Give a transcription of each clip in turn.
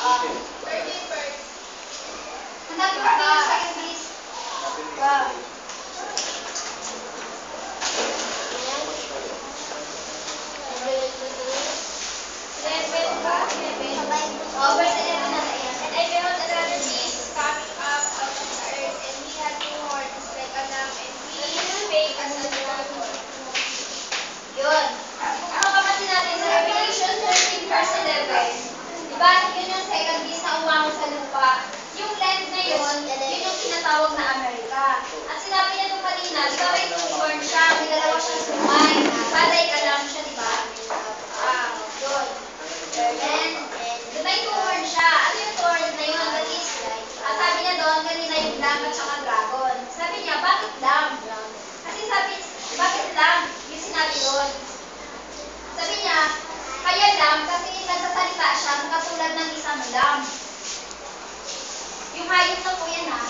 Hanapin mo yung second list. Verse 11 na yan. And I beheld another beast coming up out of the earth, and he had two horns like a lamb, and he spake as a dragon. Yun. Kung mapapansin natin sa Revelation 13 verse 11, diba, yun yung second beast na umangon sa lupa. Yung land na yun, yun yung tinatawag na Amerika. At sinabi niya nung kanina, di ba may two horn siya, may dalawa siyang sumay, patay ka lang siya, di ba? Yun. And, di ba yung two horn siya? Ano yung two horn na yun? That is, sabi niya doon, kanina yung lamb at saka dragon. Sabi niya, bakit lamb? Kasi sabi, bakit lamb? Yung sinabi doon. Sabi niya, kaya lamb kasi nagsasalita siya katulad ng isang lamb. Yung hayop na po yan ha.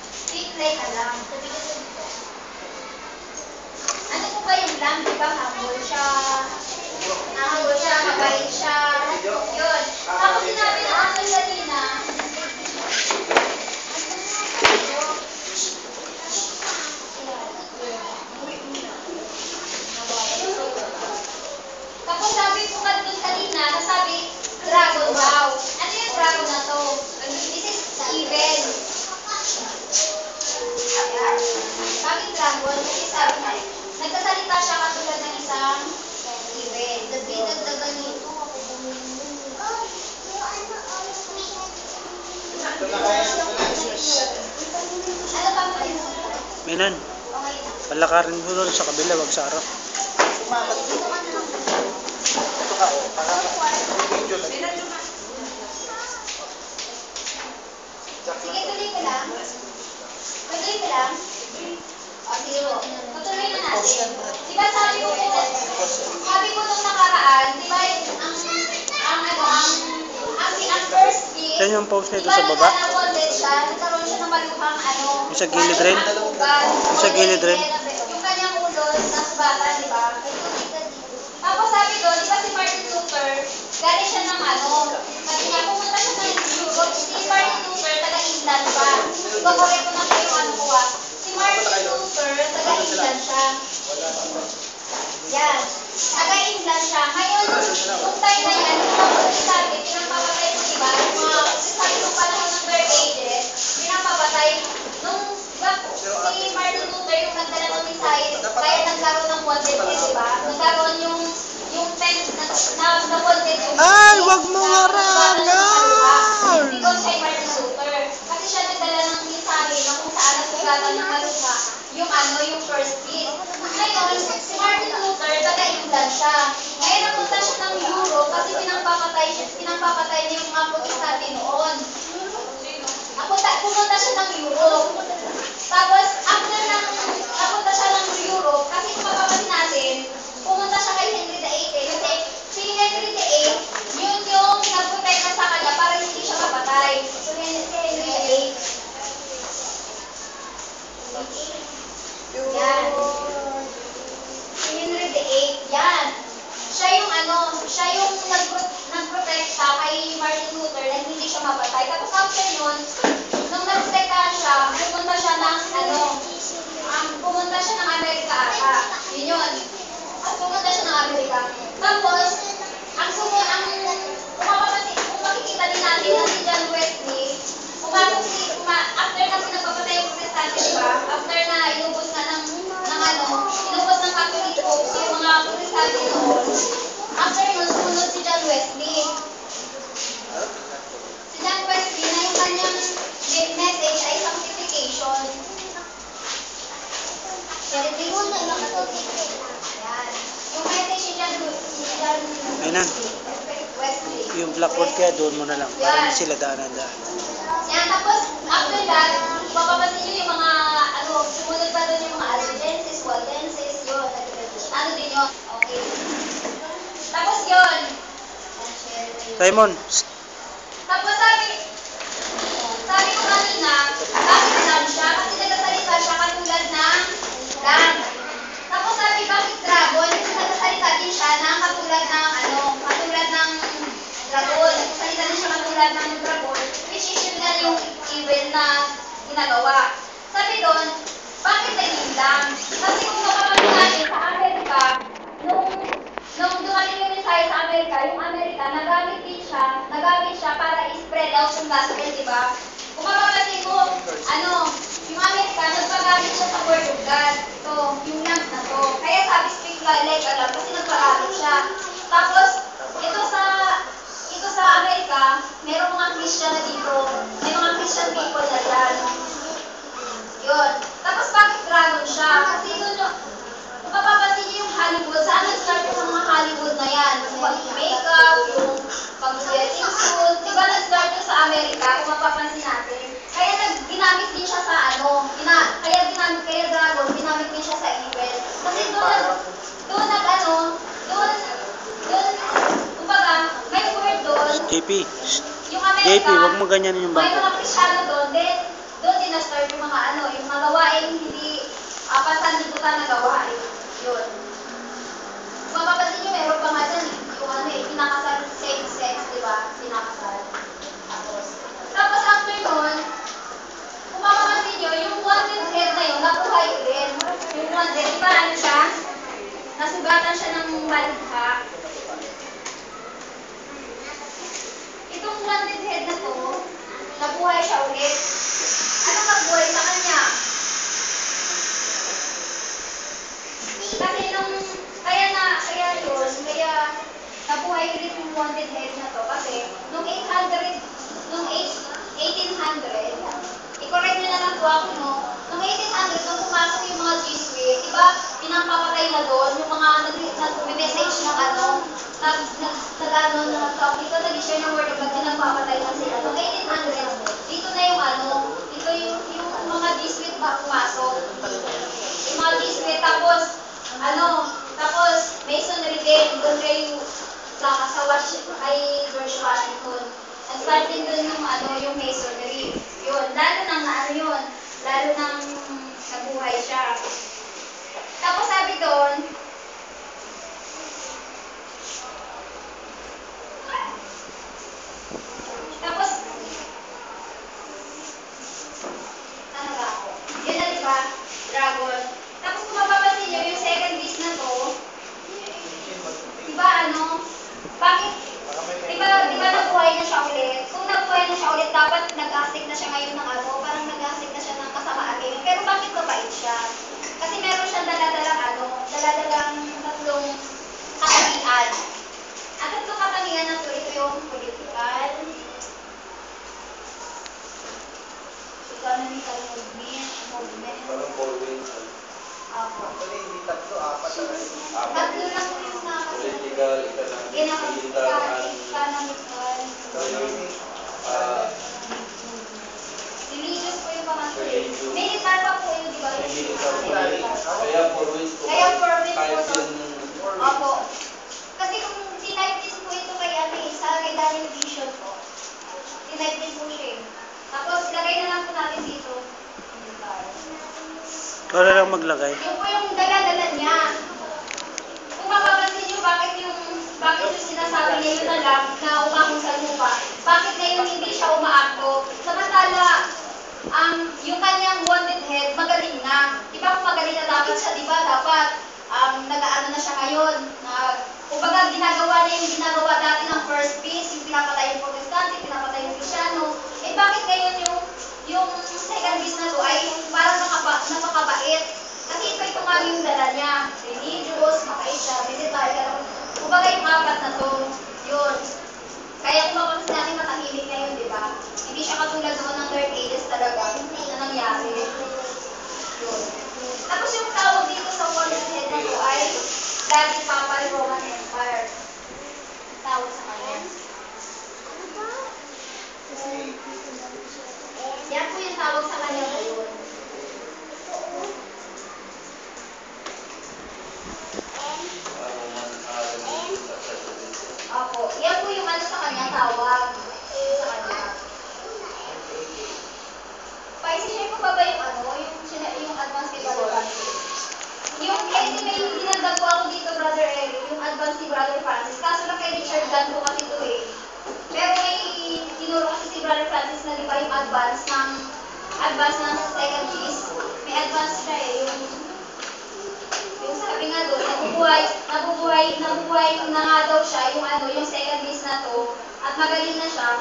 Speak like a lamb. Ano po ba yung lamb? Diba humble siya? Humble siya, mabait siya. Yun. Tapos sinabi na ako kanina, tapos sabi ko kanina, nasabi, dragon daw. Ano yung dragon na to? This is evil. Ayan. Bakit dragon? Kasi sabi na, nagsasalita siya katulad ng isang evil. Nagdagan nito. Ano pa mo rin? Menan, Okay na. palakarin mo doon sa kabila, wag sa harap. Sige, tuloy ko lang. Tuloy ko lang. O, sige po. Tutuloy na natin. Di ba sabi ko nung nakaraan, di ba, ang first beat, Yan yung post nito di ba, sa baba? nagkaroon siya, nagkaroon siya ng maluhang Yung sa gilid rin? Yung sa gilid rin? Yung kanyang ulo, nasubatan, di ba? Tapos sabi doon, di ba si Martin Luther, galing siya ng sabi niya, pumunta siya ng Europe, si Martin Luther, taga-England pa. Ikakorek ko na siya yung ko Si Martin Luther, taga-England siya. Yan. Taga-England siya. Ngayon, nung time na yan, yung mga sabi, pinapapatay ko, di ba? Yung mga sabi nung panahon ng Dark Ages, pinapapatay. Nung, si Martin Luther, yung nagdala ng mensahe, kaya nagkaroon ng wanted, di ba? Nagkaroon yung tent na wanted yung Ay, wag mo ngarangan! Because kay Martin Luther. Kasi siya nagdala ng mensahe na kung saan nagsugatan ng maluha yung first beat. Ngayon, si Martin Luther, taga-England siya. Ngayon, napunta siya ng Europe kasi pinapapatay niya yung mga protestante noon. Pumunta siya ng Europe. Tapos, after napunta siya ng Europe, kasi kung mapapansin natin, pumunta siya kay Henry VIII. Kasi si Henry VIII, yun yung nagprotekta sa kanya para hindi siya mapatay. So, si Henry VIII. Yan. Si Henry VIII. Yan. Siya yung nagprotekta kay Martin Luther na hindi siya mapatay. Tapos after nun, nung nagprotektahan siya, pumunta siya ng Amerika ata. Yun yun. At pumunta siya ng Amerika. Tapos, kung makikita din natin na si John Wesley, after na pinagpapatay yung protestante, diba? After na inubos ng Catholic Popes yung mga protestante noon, after nun, sumunod si John Wesley. Si John Wesley na yung kanyang message ay sanctification. Yan. Yung message ni John Menan, Wesley. yung blackboard kaya doon mo na lang. Para hindi sila daanan-daan. Yan, tapos after that, papapansin nyo yung mga, sumunod pa doon yung mga Albigenses, Waldenses, yun. Ano din yun? Okay. Tapos yun. Raymond, Tapos sabi ko kanina, bakit lamb siya? Kasi nagsasalita siya katulad ng lamb. Tapos sabi, bakit dragon? Kasi nagsasalita din siya ng katulad ng dragon. Nagsasalita din siya katulad nagawa. Sabi doon, bakit naging lang? Kasi kung mapapansin natin sa Amerika, nung dumating yung mensahe sa Amerika, yung Amerika, nagamit siya para i-spread out yung gospel, di ba? Kung mapapansin mo, yung Amerika, nagpagamit siya sa word of God. Ito, yung lamp na to. Kaya sabi, speak like a lamp, kasi nagpagamit siya. Tapos, ito sa Amerika, merong mga Christian na dito, may mga Christian people na dyan. Yun. Tapos bakit dragon siya? Kasi doon yung, kung mapapansin niyo yung Hollywood, saan nag-start yung mga Hollywood na yan? Yung pag-makeup, yung pag-wedding suit, di ba nag-start yung sa Amerika, kung mapapansin natin. Kaya ginamit din siya sa kaya dragon, ginamit din siya sa evil. Kasi kumbaga, may word doon, JP. yung Amerika, JP, wag mo ganyan yung may bangko. mga Kristyano doon, doon din na-start yung mga yung mga gawain hindi pansanlibutan na gawain. Yun. Kung mapapansin nyo, meron pa nga dyan, yung pinakasal same-sex, di ba? Pinakasal. Tapos after nun, kung mapapansin nyo, yung wanted head na yun, nabuhay ulit. Yung wanted, di ba siya? Nasugatan siya ng malikha. Itong wanted head na to, nabuhay siya ulit. Ano nagbuhay sa kanya? Kasi kaya nabuhay ulit yung wanted head na to. Kasi nung 1800, i-correct nyo na lang po ako, no? Nung 1800, nung pumasok yung mga Jesuit, di ba, pinapapatay na doon yung mga nag-message ng nag-share ng word of God, pinapapatay na sila. Nung 1800, dito na yung dito yung mga Jesuit ba pumasok. Yung mga Jesuit, tapos Masonry din, doon kayo kay George Washington. Nag-start din doon yung Masonry. Yun, lalo nang nabuhay siya. Tapos sabi doon, ano ba ako? Yun na diba? Dragon. Tapos kung mapapansin nyo, yung second beast na to, diba bakit? Diba nabuhay na siya ulit? Kung nabuhay na siya ulit, dapat nag-acid na siya ngayon ng parang nag-acid na siya ng kasamaan ngayon. Pero bakit mabait siya? Kasi meron siyang daladalang tatlong katangian. Ang tatlong katangian na to, ito yung political, economical movement. Parang ballwin. Apo. Actually, hindi tatlo, apat na rin. Tatlo lang po yung nakasunod. Political, economic, militar, Religious po yung pangatlo. Militar pa po yun, di ba? kaya four wins po. Kaya four wins po Kahit to. yung Opo. Kasi kung tinype din po ito kay kay Daniel Vision po. Tinype din po siya. Tapos ilagay na lang po natin dito. Militar. Ikaw na lang maglagay. Yung po yung dala-dala niya. Kung mapapansin niyo, bakit yung sinasabi niya yun na lang na umahon sa lupa, bakit ngayon hindi siya umaakto? Samantala, yung kanyang wanted head, magaling na. Diba kung magaling na dapat siya, diba dapat nag-aano na siya ngayon. Kumbaga, ginagawa niya yung ginagawa dati ng first piece, yung pinapatay yung protestante, pinapatay yung Kristyano. Eh bakit ngayon yung second piece na to ay parang napakabait? Kasi ito nga yung dala niya. Religious, mabait siya, militar, kumbaga yung apat na to, yun. Kaya kung mapapansin natin matahimik na yun, di ba? Hindi siya katulad noon ng Dark Ages talaga na nangyari. Yun. Tapos yung tawag dito sa wanted head na to ay Daddy Papal Roman Empire. Tawag sa kanya. Yan po yung tawag sa kanya ngayon. Opo. Yan po yung sa kanya tawag. Sa kanya. Pa-share ko ba yung advance kay Brother Francis? Yung may dinagdag ko ako dito, Brother Eric, yung advance ni Brother Francis. Kaso lang kay Richard Dan ko kasi ito eh. Pero may tinuro kasi si Brother Francis na di ba yung advance advance ng second beast, may advance siya eh. Yung sabi nga doon, nabubuhay na nga daw siya, yung ano, yung second beast na to, at magaling na siya.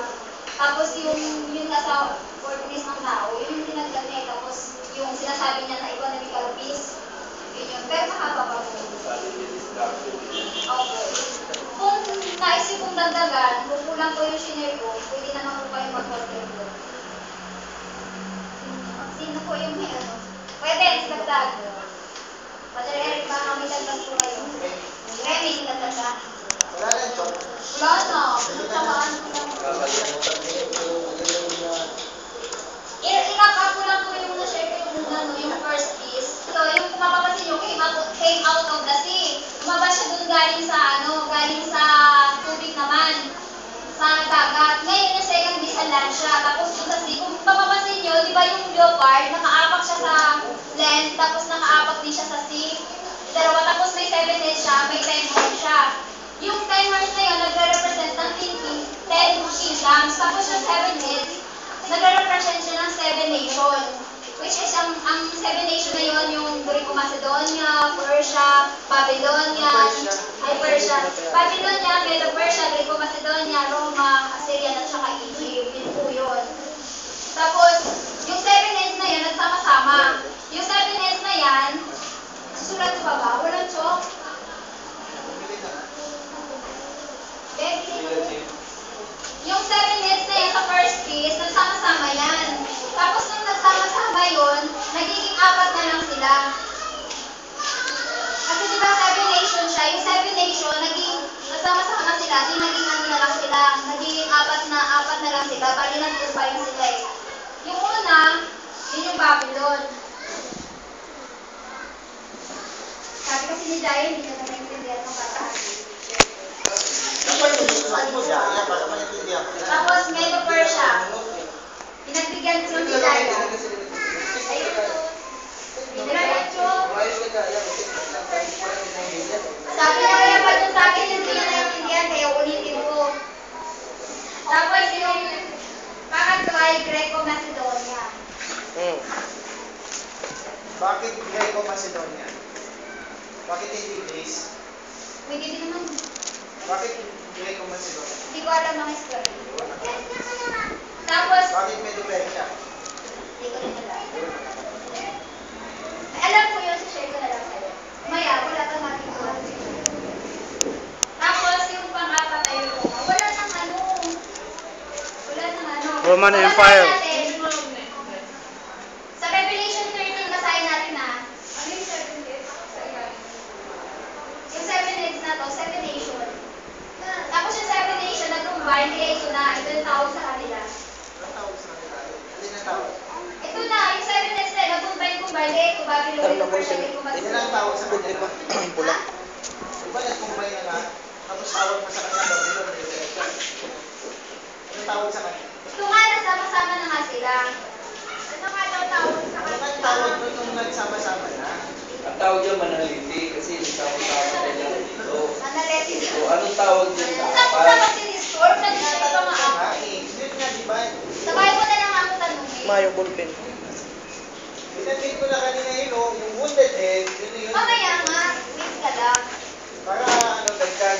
Tapos yung nasa organism ng tao, yun yung tinagdag niya, tapos yung sinasabi niya na economical peace, yun yun. Pero mahaba pa po. Opo. Kung nais yung kung dagdagan, kung kulang po yung shinare ko, pwede naman po kayo mag-contribute. Sino po yung may ano? Pwede, dagdag. Padre Eric, baka may dagdag po kayo. Remy, dagdag ka. Wala na, Chok. Wala na. Tsamaan ko lang. I-wrap up ko lang po yung na-share ko yung ano, yung first piece. So, yung kung mapapansin nyo, came out of the sea. Lumabas siya dun galing sa tubig naman. Sa dagat. Ngayon yung second piece sa land siya. Tapos dun sa sea. Kung mapapansin nyo, di ba yung leopard, nakaapak siya sa land, tapos nakaapak din siya sa sea. Dalawa, tapos may 7 heads siya, may 10 horns siya. Yung 10 horns na yun, nagre-represent ng 10 kingdoms. Tapos yung 7 heads, nagre-represent siya ng 7 nations. Which is, ang 7 nations na yun, yung Greco-Macedonia, Persia, Babylonia, Babylonia, Medo-Persia, Greco-Macedonia, Roma, Assyria, at saka Egypt. Yun po yun. Tapos, yung 7 heads na yun, nagsama-sama. Yung 7 heads na yan, susulat ko ba? Walang chok? Yung 7 heads na yan sa first piece, nagsama-sama yan. Tapos nung nagsama-sama yun, nagiging 4 na lang sila. Kasi diba 7 nation siya, yung 7 nation, nagsama-sama sila, di naging ano na lang sila, nagiging 4 na lang sila, bali nag-combine sila eh. Yung una, yun yung Babylon. Sabi kasi ni Jaya, hindi na naintindihan ng patahan. Dapat yung susunod mo siya, yan, para maintindihan ko. Tapos Medo-Persia. Pinagbigyan ko ni Jaya. Ayun to. Diretso. Sabi na kaya pa dun sa akin, hindi na naintindihan, kaya ulitin ko. Tapos yung pangatlo ay Greco-Macedonia. Bakit Greco-Macedonia? Bakit hindi Greece? Pwede din naman. Bakit Greco-Macedonia? Hindi ko alam ang story. Tapos, Bakit Medo-Persia? hindi ko rin alam. Ay, alam ko yun, share ko na lang sa'yo. Maya, wala kang matikuhan. Tapos, yung pang-apat ay Roma. Wala nang ano. Roman Empire. Basahin natin. Sa Revelation 13, basahin natin na. Ano yung 7 heads? Yung 7 heads na to, 7 nation. Tapos yung 7 nation, nag-combine, kaya ito na, ito yung tawag sa kanila. Anong tawag sa kanila? Hindi na tawag. Ito na, yung 7 heads na, nag-combine, kaya ito, Babylon, Persia, Hindi na ang tawag sa kanila. Pula. Diba nag-combine na nga, tapos tawag pa sa kanila Babylon, Medo-Persia. Anong tawag sa kanila? Ito nga, nagsama-sama na nga sila. Ano nga daw tawag sa Ano kanila? ang tawag doon nung nagsama-sama na? Ang tawag dyan manaliti kasi sama-sama na lang dito. Analysis. So, anong tawag dyan sa Saan ko apat? dapat sinistore? Nag-share pa nga ako. Yun nga, di ba? Sa Bible na lang ako tanongin. Mayo ballpen. Binanggit ko na kanina yun, oh, yung wounded head, yun. Mamaya nga, wait ka lang. Para ano, dagdag.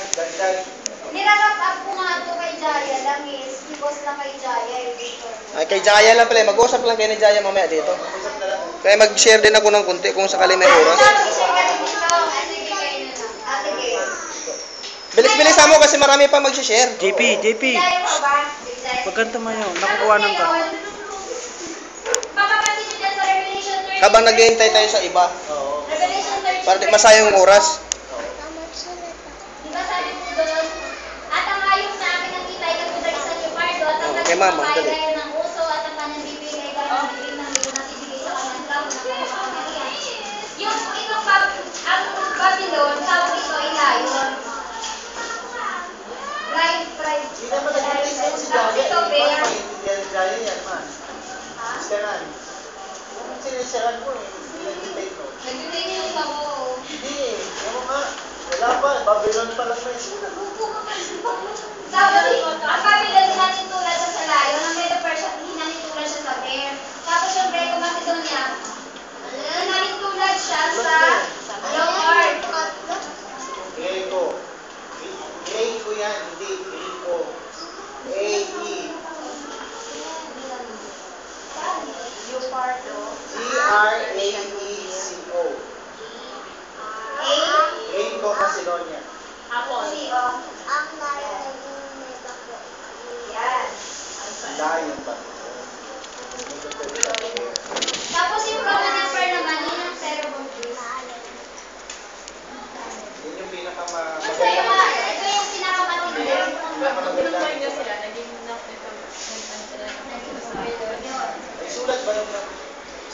Nirarap up ko nga ito kay Jaya lang is, because lang kay Jaya editor. Ay, kay Jaya lang pala. Mag-usap lang kayo ni Jaya mamaya dito. Usap na lang. Kaya mag-share din ako ng kunti kung sakali may oras. Mag-share ka din dito. Sige kayo na lang. Ate kayo. Bilis-bilisan mo kasi marami pa mag-share. JP. Jaya mo ba? Jaya. Pag ganito mayo, nakukuhanan ka. Papapansin nyo dyan sa Revelation 13. Habang naghihintay tayo sa iba. Oo. Revelation 13. Para di masayang oras. Diba sabi mo doon, at ang hayop na aking nakita ay katulad sa leopardo at ang Okay, kanyang mama, bahay dali. gaya ng uso at ang kanyang bibig ay gaya ng bibig ng libon na ibigay sa kanyang tao na kanyang kapangyarihan. Yung itong ang Babylon, tawag ito ay lion. Pride. Hindi naman nag-explain si Tapos Jaya. ito, bear. Maintindihan ni Jaya yan, man. Ha? Sisteran. Kung sinisiran mo, nag-debate mo. Nag-review ako. Hindi eh. Ano nga? Wala pa. Babylon pa lang may Tapos, ang Babylon, hinanitulan siya sa lion. Ang Medo-Persia, hinanitulan siya sa bear. Tapos yung Greco Lahat yung pa. Tapos yung common number naman, yun yung zero base. Yun yung Ito yung pinakamatindi. May sulat ba nung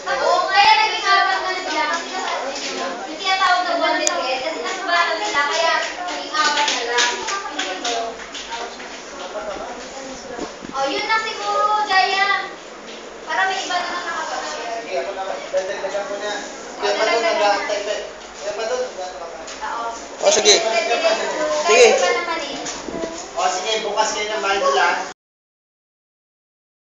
Oo, kaya naging apat na sila kasi yung tinatawag na bonded pair kasi nasubatan sila kaya naging apat na lang. Oh, yun na siguro, Jaya. Para may iba na lang nakapag-share. Sige, ako naman. Dagdagan ko na. Kaya pa doon nag-aantay pa. Kaya pa doon nag-aantay pa. Oo. O, sige. Sige. Sige. Pa naman eh. O sige, bukas kayo ng Bible ah.